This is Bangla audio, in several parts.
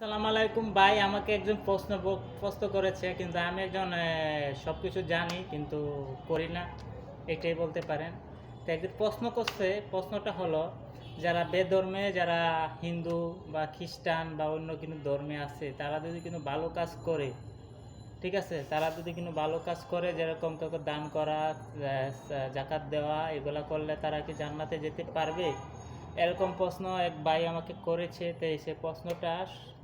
সালাম আলাইকুম ভাই, আমাকে একজন প্রশ্ন করেছে, কিন্তু আমি একজন সব কিছু জানি কিন্তু করি না, এটাই বলতে পারেন। তো একজন প্রশ্ন করছে, প্রশ্নটা হলো যারা বেধর্মে, যারা হিন্দু বা খ্রিস্টান বা অন্য কোনো ধর্মে আছে, তারা যদি কোনো ভালো কাজ করে, ঠিক আছে, তারা যদি কোনো ভালো কাজ করে, যেরকম কাউকে দান করা, জাকাত দেওয়া, এগুলা করলে তারা কি জান্নাতে যেতে পারবে? এরকম প্রশ্ন এক ভাই আমাকে করেছে। তো সে প্রশ্নটা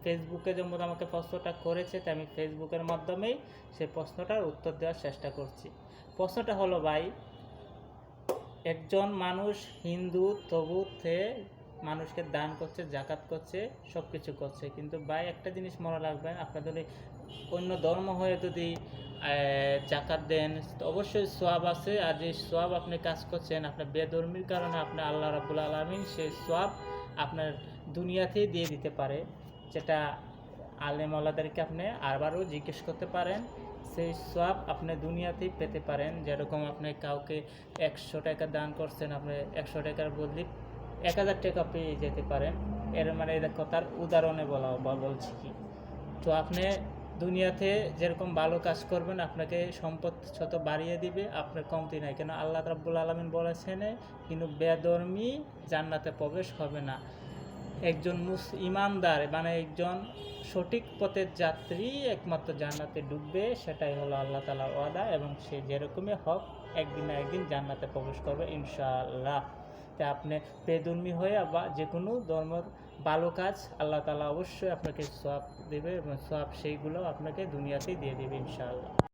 ফেসবুকে যেমন আমাকে প্রশ্নটা করেছে, তো আমি ফেসবুকের মাধ্যমেই সে প্রশ্নটার উত্তর দেওয়ার চেষ্টা করছি। প্রশ্নটা হলো ভাই, একজন মানুষ হিন্দু, তবুতে মানুষকে দান করছে, জাকাত করছে, সব কিছু করছে, কিন্তু ভাই একটা জিনিস মনে রাখবেন, আপনার যদি অন্য ধর্ম হয়ে যদি জাকাত দেন, তো অবশ্যই সোয়াব আছে। আর যে সোয়াব আপনি কাজ করছেন, আপনার বেধর্মীর কারণে আপনার আল্লাহ রাব্বুল আলামিন সেই সোয়াব আপনার দুনিয়াতেই দিয়ে দিতে পারে, যেটা আলেম আল্লাহদেরকে আপনি আবারও জিজ্ঞেস করতে পারেন। সেই সওয়াব আপনি দুনিয়াতেই পেতে পারেন। যেরকম আপনি কাউকে 100 টাকা দান করছেন, আপনি 100 টাকার বদলে 1000 টাকা পেয়ে যেতে পারেন। এর মানে এটা কথার উদাহরণে বলছি কি। তো আপনি দুনিয়াতে যেরকম ভালো কাজ করবেন, আপনাকে সম্পদ শত বাড়িয়ে দিবে, আপনার কমতি নাই। কেন আল্লাহ রাব্বুল আলামিন বলেছেন, কিন্তু বেধর্মী জান্নাতে প্রবেশ হবে না। একজন ইমানদার মানে একজন সঠিক পথের যাত্রী একমাত্র জান্নাতে ঢুকবে, সেটাই হলো আল্লাহ তাআলার ওয়াদা, এবং সে যেরকমই হোক একদিন না একদিন জান্নাতে প্রবেশ করবে ইনশাআল্লাহ। তা আপনি বেধর্মী হয়ে বা যে কোনো ধর্মের ভালো কাজ আল্লাহ তাআলা অবশ্যই আপনাকে সওয়াব দেবে, এবং সওয়াব সেইগুলো আপনাকে দুনিয়াতেই দিয়ে দেবে ইনশাআল্লাহ।